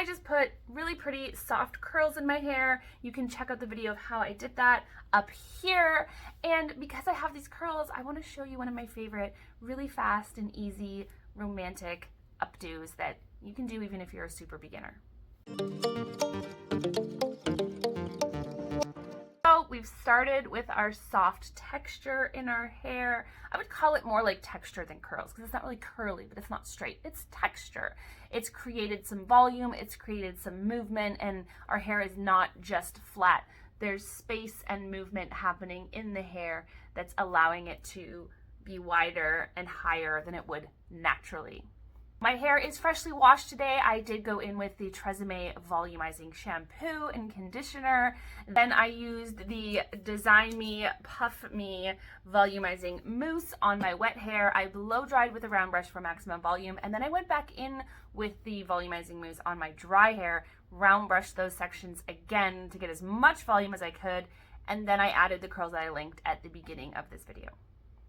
I just put really pretty soft curls in my hair. You can check out the video of how I did that up here. And because I have these curls, I want to show you one of my favorite really fast and easy romantic updos that you can do even if you're a super beginner. So we've started with our soft texture in our hair. I would call it more like texture than curls because it's not really curly, but it's not straight. It's texture. It's created some volume, it's created some movement, and our hair is not just flat. There's space and movement happening in the hair that's allowing it to be wider and higher than it would naturally. My hair is freshly washed today. I did go in with the Tresemme volumizing shampoo and conditioner. Then I used the Design Me Puff Me volumizing mousse on my wet hair. I blow dried with a round brush for maximum volume, and then I went back in with the volumizing mousse on my dry hair, round brushed those sections again to get as much volume as I could, and then I added the curls that I linked at the beginning of this video.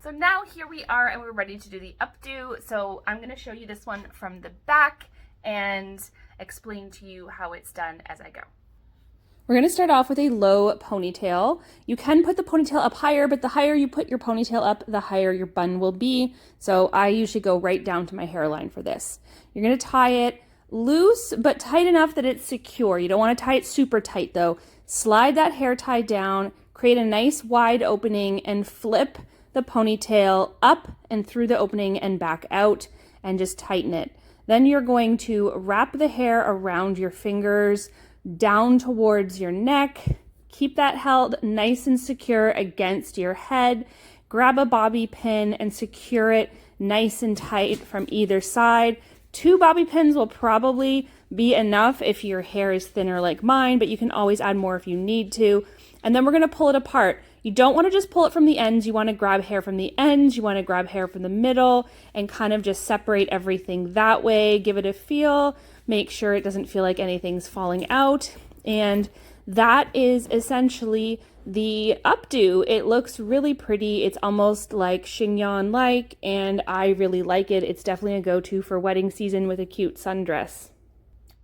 So now here we are and we're ready to do the updo. So I'm going to show you this one from the back and explain to you how it's done as I go. We're going to start off with a low ponytail. You can put the ponytail up higher, but the higher you put your ponytail up, the higher your bun will be. So I usually go right down to my hairline for this. You're going to tie it loose, but tight enough that it's secure. You don't want to tie it super tight though. Slide that hair tie down, create a nice wide opening, and flip the ponytail up and through the opening and back out, and just tighten it. Then you're going to wrap the hair around your fingers down towards your neck. Keep that held nice and secure against your head. Grab a bobby pin and secure it nice and tight from either side. 2 bobby pins will probably be enough if your hair is thinner like mine, but you can always add more if you need to. And then we're going to pull it apart. You don't want to just pull it from the ends. You want to grab hair from the ends. You want to grab hair from the middle and kind of just separate everything that way. Give it a feel. Make sure it doesn't feel like anything's falling out. And that is essentially the updo. It looks really pretty. It's almost like chignon-like, and I really like it. It's definitely a go-to for wedding season with a cute sundress.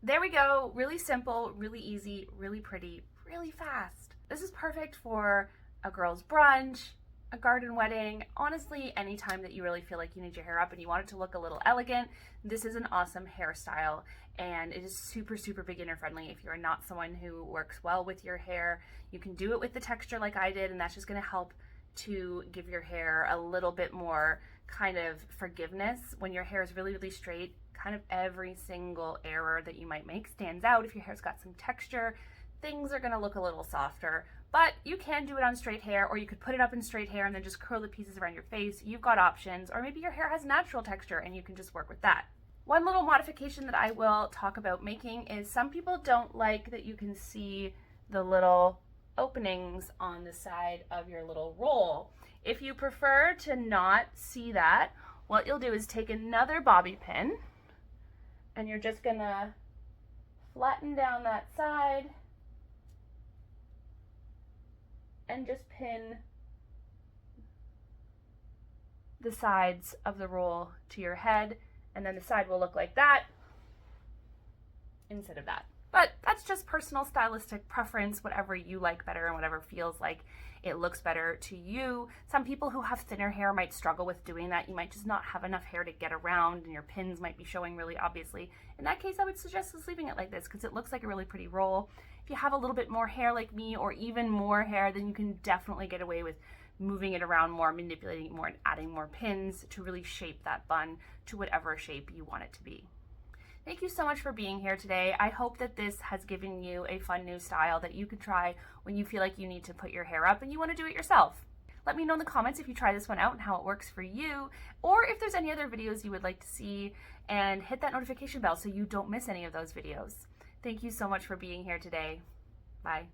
There we go. Really simple, really easy, really pretty, really fast. This is perfect for a girl's brunch, a garden wedding, honestly, any time that you really feel like you need your hair up and you want it to look a little elegant. This is an awesome hairstyle, and it is super, super beginner friendly. If you're not someone who works well with your hair, you can do it with the texture like I did, and that's just going to help to give your hair a little bit more kind of forgiveness. When your hair is really, really straight, kind of every single error that you might make stands out. If your hair's got some texture, things are going to look a little softer. But you can do it on straight hair, or you could put it up in straight hair and then just curl the pieces around your face. You've got options, or maybe your hair has natural texture and you can just work with that. One little modification that I will talk about making is some people don't like that you can see the little openings on the side of your little roll. If you prefer to not see that, what you'll do is take another bobby pin and you're just gonna flatten down that side and just pin the sides of the roll to your head, and then the side will look like that instead of that. But that's just personal stylistic preference, whatever you like better and whatever feels like it looks better to you. Some people who have thinner hair might struggle with doing that. You might just not have enough hair to get around and your pins might be showing really obviously. In that case, I would suggest just leaving it like this because it looks like a really pretty roll. If you have a little bit more hair like me, or even more hair, then you can definitely get away with moving it around more, manipulating it more, and adding more pins to really shape that bun to whatever shape you want it to be. Thank you so much for being here today. I hope that this has given you a fun new style that you could try when you feel like you need to put your hair up and you want to do it yourself. Let me know in the comments if you try this one out and how it works for you, or if there's any other videos you would like to see, and hit that notification bell so you don't miss any of those videos. Thank you so much for being here today. Bye.